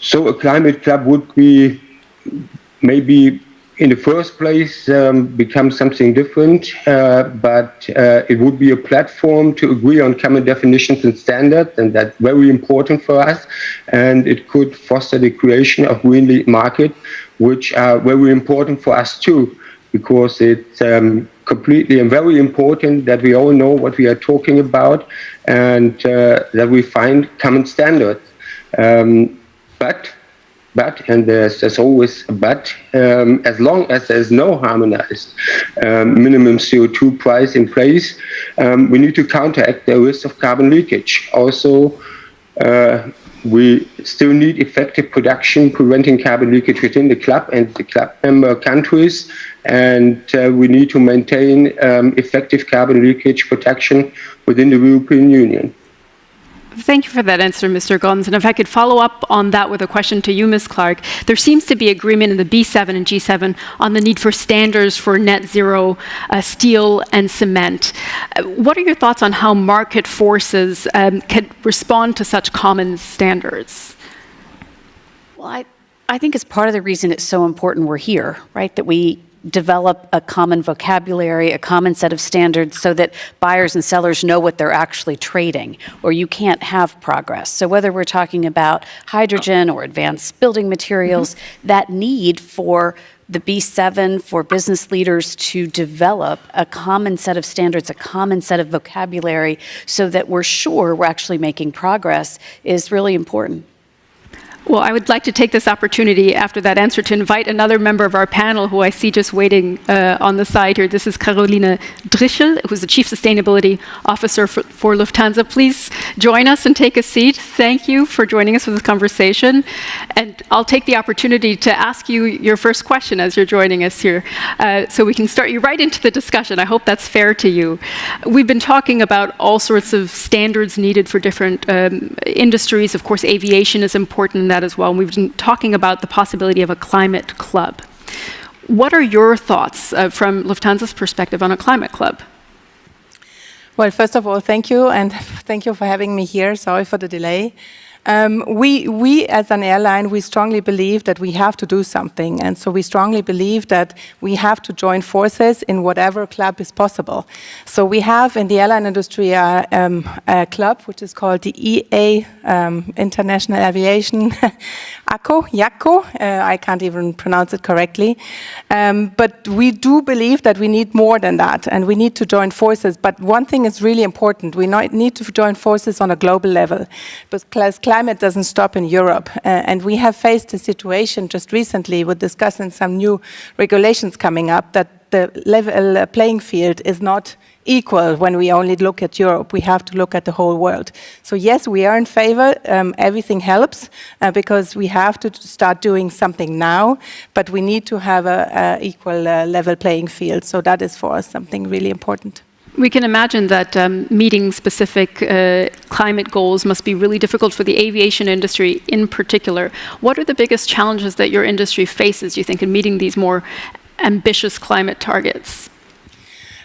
so a climate club would be maybe in the first place become something different, but it would be a platform to agree on common definitions and standards, and that's very important for us. And it could foster the creation of green market, which are very important for us too, because it's completely and very important that we all know what we are talking about and that we find common standards. But, and there's always a but, as long as there's no harmonized minimum CO2 price in place, we need to counteract the risk of carbon leakage. Also, we still need effective production preventing carbon leakage within the club and the club member countries, and we need to maintain effective carbon leakage protection within the European Union. Thank you for that answer, Mr. Gons. And if I could follow up on that with a question to you, Ms. Clark, there seems to be agreement in the B7 and G7 on the need for standards for net zero steel and cement. What are your thoughts on how market forces can respond to such common standards? Well, I think it's part of the reason it's so important we're here, right? That we develop a common vocabulary, a common set of standards so that buyers and sellers know what they're actually trading, or you can't have progress. So whether we're talking about hydrogen or advanced building materials, that need for the B7, for business leaders to develop a common set of standards, a common set of vocabulary, so that we're sure we're actually making progress is really important. Well, I would like to take this opportunity after that answer to invite another member of our panel who I see just waiting on the side here. This is Caroline Drischel, who's the Chief Sustainability Officer for Lufthansa. Please join us and take a seat. Thank you for joining us for this conversation. And I'll take the opportunity to ask you your first question as you're joining us here, so we can start you right into the discussion. I hope that's fair to you. We've been talking about all sorts of standards needed for different industries. Of course, aviation is important that as well. We've been talking about the possibility of a climate club. What are your thoughts from Lufthansa's perspective on a climate club? Well, first of all, thank you, and thank you for having me here. Sorry for the delay. We as an airline, we strongly believe that we have to do something. And so we strongly believe that we have to join forces in whatever club is possible. So we have in the airline industry a club which is called the EA, International Aviation, IACO. I can't even pronounce it correctly. But we do believe that we need more than that, and we need to join forces. But one thing is really important. We need to join forces on a global level, because climate doesn't stop in Europe. And we have faced a situation just recently with discussing some new regulations coming up that the level playing field is not equal when we only look at Europe. We have to look at the whole world. So yes, we are in favor. Everything helps because we have to start doing something now, but we need to have a equal level playing field. So that is for us something really important. We can imagine that meeting specific climate goals must be really difficult for the aviation industry in particular. What are the biggest challenges that your industry faces, do you think, in meeting these more ambitious climate targets?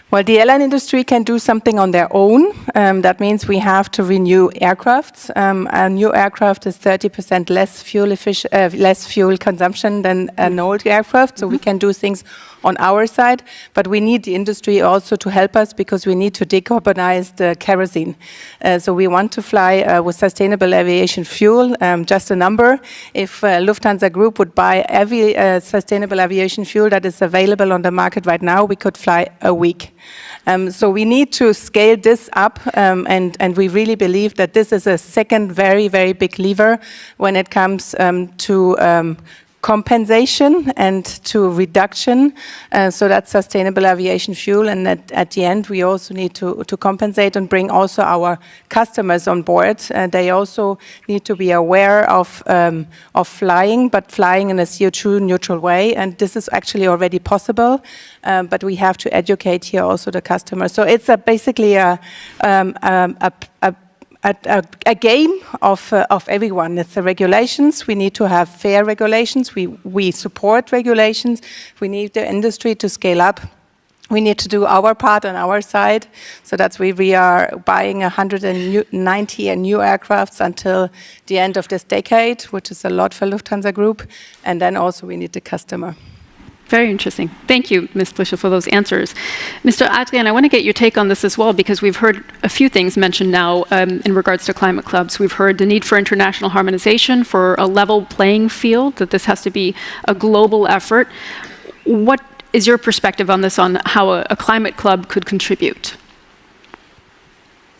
Well, the airline industry can do something on their own. That means we have to renew aircrafts. A new aircraft is 30% less fuel consumption than an old aircraft, so we can do things on our side, but we need the industry also to help us because we need to decarbonize the kerosene. So we want to fly with sustainable aviation fuel. Just a number, if Lufthansa Group would buy every sustainable aviation fuel that is available on the market right now, we could fly a week. So we need to scale this up, and we really believe that this is a second very, very big lever when it comes to compensation and to reduction. So that's sustainable aviation fuel, and at the end we also need to compensate and bring also our customers on board. They also need to be aware of flying, but flying in a CO2 neutral way, and this is actually already possible, but we have to educate here also the customers. So it's basically a game of everyone. It's the regulations. We need to have fair regulations. We support regulations. We need the industry to scale up. We need to do our part on our side. So that's why we are buying 190 new aircrafts until the end of this decade, which is a lot for Lufthansa Group. And then also we need the customer. Very interesting. Thank you, Ms. Plischer, for those answers. Mr. Adrian, I want to get your take on this as well, because we've heard a few things mentioned now in regards to climate clubs. We've heard the need for international harmonization, for a level playing field, that this has to be a global effort. What is your perspective on this, on how a climate club could contribute?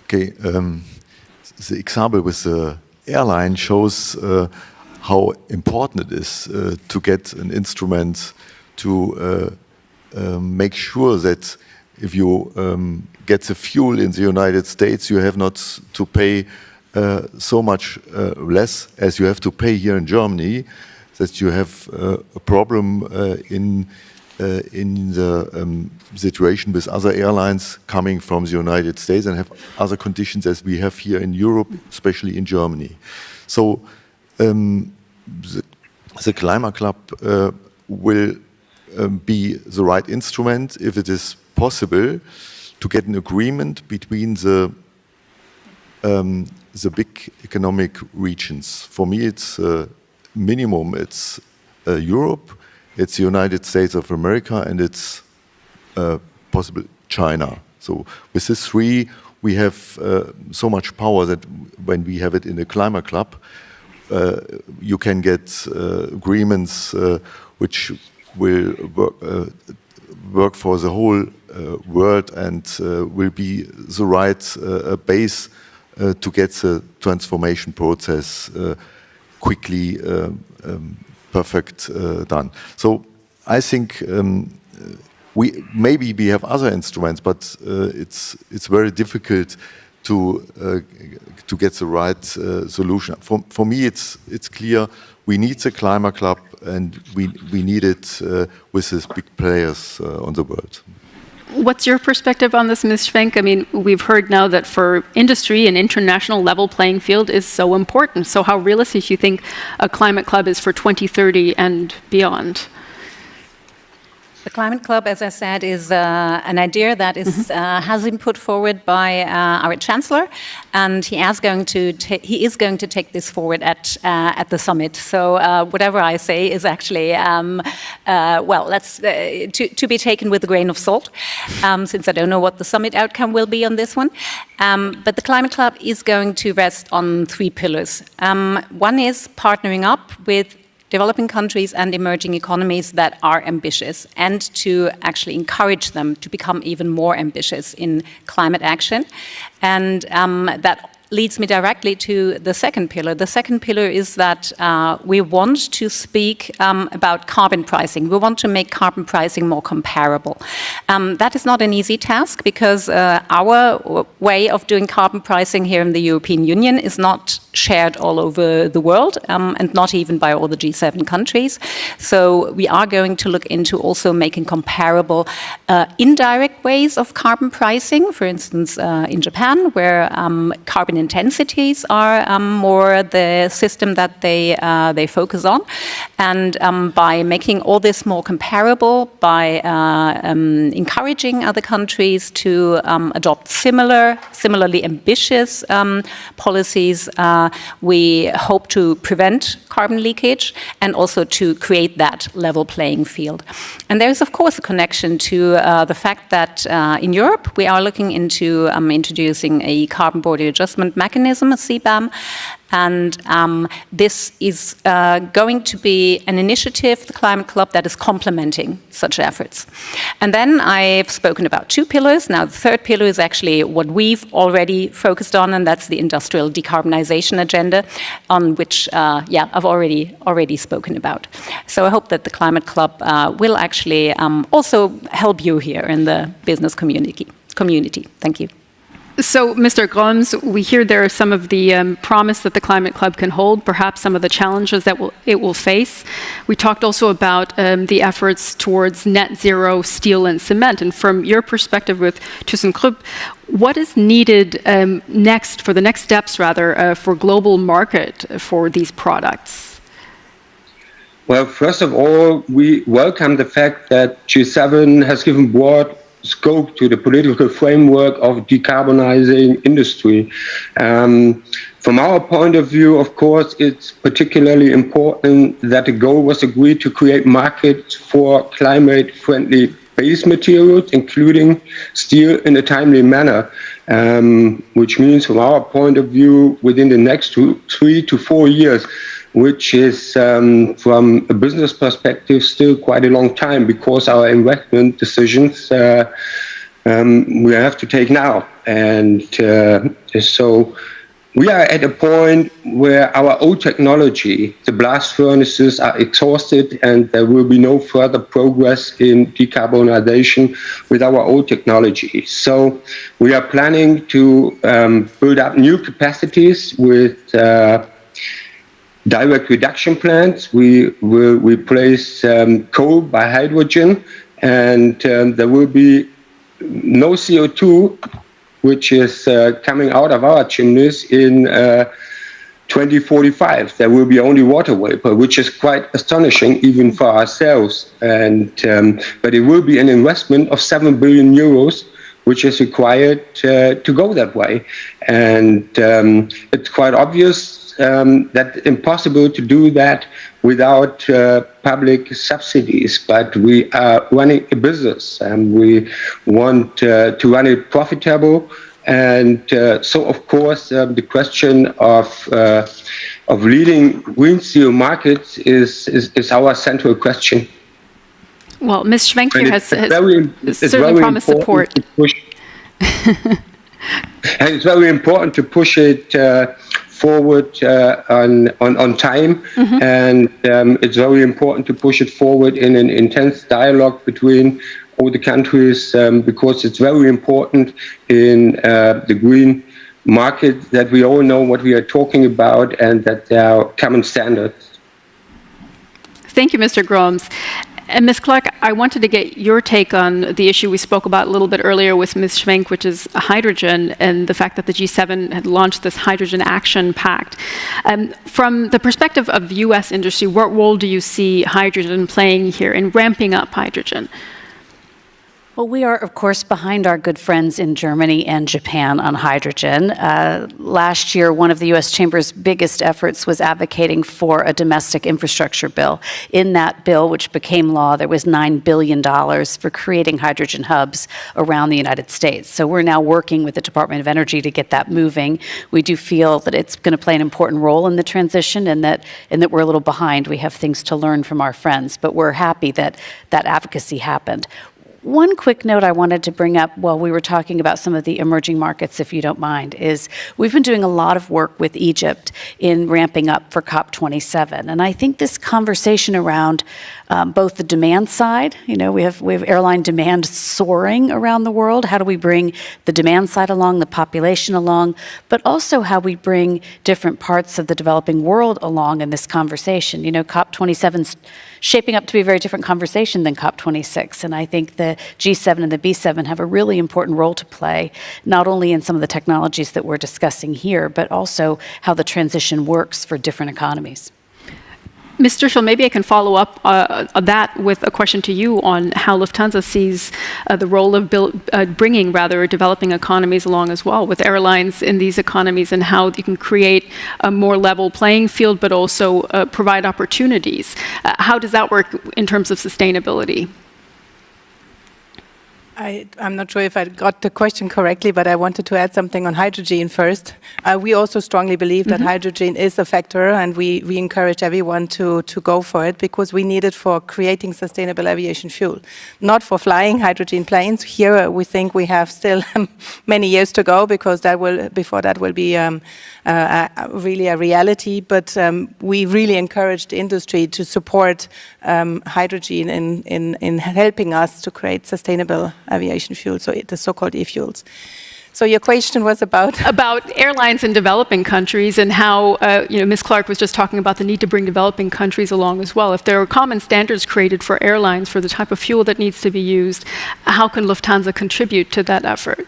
Okay, the example with the airline shows how important it is to get an instrument to make sure that if you get the fuel in the United States, you have not to pay so much less as you have to pay here in Germany, that you have a problem in the situation with other airlines coming from the United States and have other conditions as we have here in Europe, especially in Germany. So the Climate Club will be the right instrument if it is possible to get an agreement between the big economic regions. For me, it's minimum. It's Europe, it's the United States of America, and it's possible China. So with these three, we have so much power that when we have it in the Climate Club, you can get agreements which will work for the whole world and will be the right base to get the transformation process quickly perfect done. So I think we have other instruments, but it's very difficult to get the right solution. For me, it's clear we need the Climate Club, and we need it with these big players on the world. What's your perspective on this, Ms. Schwenk? I mean, we've heard now that for industry, an international level playing field is so important. So how realistic do you think a Climate Club is for 2030 and beyond? The Climate Club, as I said, is an idea that is has been put forward by our Chancellor, and he is going to take this forward at the summit. So whatever I say is actually to be taken with a grain of salt, since I don't know what the summit outcome will be on this one. But the Climate Club is going to rest on three pillars. One is partnering up with developing countries and emerging economies that are ambitious, and to actually encourage them to become even more ambitious in climate action. And that leads me directly to the second pillar. The second pillar is that we want to speak about carbon pricing. We want to make carbon pricing more comparable. That is not an easy task, because our way of doing carbon pricing here in the European Union is not shared all over the world, and not even by all the G7 countries. So we are going to look into also making comparable indirect ways of carbon pricing. For instance, in Japan, where carbon intensities are more the system that they focus on, and by making all this more comparable, by encouraging other countries to adopt similarly ambitious policies, we hope to prevent carbon leakage and also to create that level playing field. And there is, of course, a connection to the fact that in Europe we are looking into introducing a carbon border adjustment mechanism, a CBAM, And this is going to be an initiative, the Climate Club, that is complementing such efforts. And then I've spoken about 2 pillars. Now, the third pillar is actually what we've already focused on, and that's the industrial decarbonization agenda, on which, I've already spoken about. So I hope that the Climate Club will actually also help you here in the business community. Thank you. So, Mr. Groms, we hear there are some of the promise that the Climate Club can hold, perhaps some of the challenges that it will face. We talked also about the efforts towards net zero steel and cement. And from your perspective with ThyssenKrupp, what is needed next, for the next steps rather, for global market for these products? Well, first of all, we welcome the fact that G7 has given broad scope to the political framework of decarbonizing industry. From our point of view, of course, it's particularly important that the goal was agreed to create markets for climate-friendly base materials, including steel, in a timely manner, which means from our point of view, within the next 3 to 4 years, which is, from a business perspective, still quite a long time, because our investment decisions we have to take now. And so we are at a point where our old technology, the blast furnaces, are exhausted, and there will be no further progress in decarbonization with our old technology. So we are planning to build up new capacities with direct reduction plants. We will replace coal by hydrogen, and there will be no CO2, which is coming out of our chimneys in 2045. There will be only water vapor, which is quite astonishing even for ourselves. And but it will be an investment of 7 billion euros, which is required to go that way. And it's quite obvious that it's impossible to do that without public subsidies, but we are running a business and we want to run it profitable. And so, of course, the question of leading green steel markets is our central question. Well, Ms. Schwenk here has certainly promised support. And it's very important to push it forward on time, and it's very important to push it forward in an intense dialogue between all the countries, because it's very important in the green market that we all know what we are talking about and that there are common standards. Thank you, Mr. Groms. And Ms. Clark, I wanted to get your take on the issue we spoke about a little bit earlier with Ms. Schwenk, which is hydrogen, and the fact that the G7 had launched this Hydrogen Action Pact. From the perspective of U.S. industry, what role do you see hydrogen playing here in ramping up hydrogen? Well, we are, of course, behind our good friends in Germany and Japan on hydrogen. Last year, one of the U.S. Chamber's biggest efforts was advocating for a domestic infrastructure bill. In that bill, which became law, there was $9 billion for creating hydrogen hubs around the United States. So we're now working with the Department of Energy to get that moving. We do feel that it's going to play an important role in the transition, and that we're a little behind. We have things to learn from our friends, but we're happy that that advocacy happened. One quick note I wanted to bring up while we were talking about some of the emerging markets, if you don't mind, is we've been doing a lot of work with Egypt in ramping up for COP27. And I think this conversation around both the demand side, we have airline demand soaring around the world. How do we bring the demand side along, the population along, but also how we bring different parts of the developing world along in this conversation. COP27's shaping up to be a very different conversation than COP26. And I think the G7 and the B7 have a really important role to play, not only in some of the technologies that we're discussing here, but also how the transition works for different economies. Ms. Sturchel, maybe I can follow up on that with a question to you on how Lufthansa sees the role of bringing developing economies along as well with airlines in these economies, and how you can create a more level playing field, but also provide opportunities. How does that work in terms of sustainability? I'm not sure if I got the question correctly, but I wanted to add something on hydrogen first. We also strongly believe that hydrogen is a factor, and we encourage everyone to go for it because we need it for creating sustainable aviation fuel, not for flying hydrogen planes. Here we think we have still many years to go because before that will be really a reality. But we really encourage the industry to support hydrogen in helping us to create sustainable aviation fuel, so the so-called e-fuels. So your question was about airlines in developing countries and how Ms. Clark was just talking about the need to bring developing countries along as well. If there are common standards created for airlines for the type of fuel that needs to be used, how can Lufthansa contribute to that effort?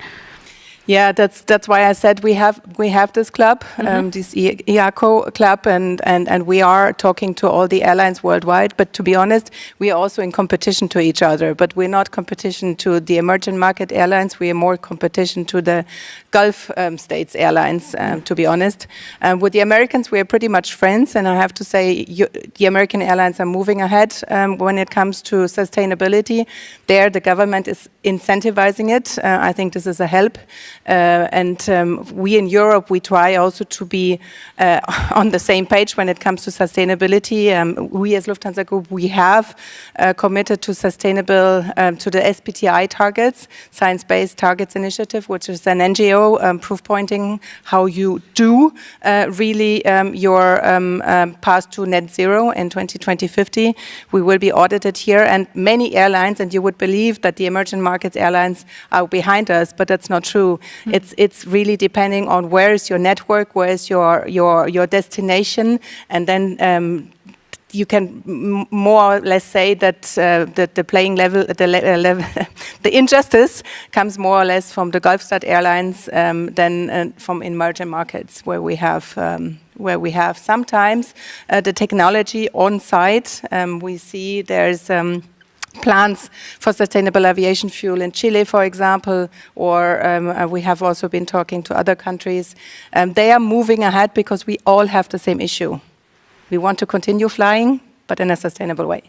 Yeah, that's why I said we have this club, this IACO club, and we are talking to all the airlines worldwide. But to be honest, we are also in competition to each other. But we're not competition to the emerging market airlines. We are more competition to the Gulf states airlines. To be honest, with the Americans, we are pretty much friends. And I have to say, the American airlines are moving ahead when it comes to sustainability. There, the government is incentivizing it. I think this is a help. We in Europe, we try also to be on the same page when it comes to sustainability. We as Lufthansa Group, we have committed to sustainable, to the SBTI targets, Science-Based Targets Initiative, which is an NGO proof pointing how you do really your path to net zero in 2050. We will be audited here, and many airlines, and you would believe that the emerging markets airlines are behind us, but that's not true. It's really depending on where is your network, where is your destination, and then you can more or less say that the playing level, the injustice comes more or less from the Gulf State Airlines than from emerging markets, where we have sometimes the technology on site. We see there's plans for sustainable aviation fuel in Chile, for example, or we have also been talking to other countries. They are moving ahead because we all have the same issue. We want to continue flying, but in a sustainable way.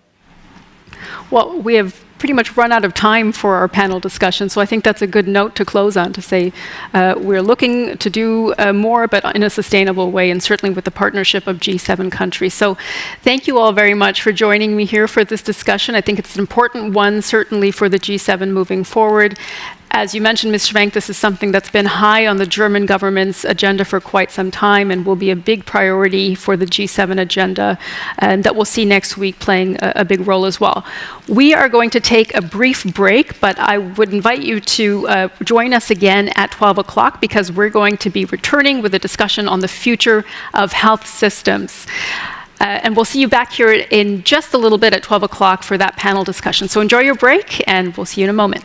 Well, we have pretty much run out of time for our panel discussion, so I think that's a good note to close on, to say we're looking to do more, but in a sustainable way, and certainly with the partnership of G7 countries. So thank you all very much for joining me here for this discussion. I think it's an important one, certainly for the G7 moving forward. As you mentioned, Ms. Schwenk, this is something that's been high on the German government's agenda for quite some time and will be a big priority for the G7 agenda, and that we'll see next week playing a big role as well. We are going to take a brief break, but I would invite you to join us again at 12 o'clock because we're going to be returning with a discussion on the future of health systems. And we'll see you back here in just a little bit at 12 o'clock for that panel discussion. So enjoy your break, and we'll see you in a moment.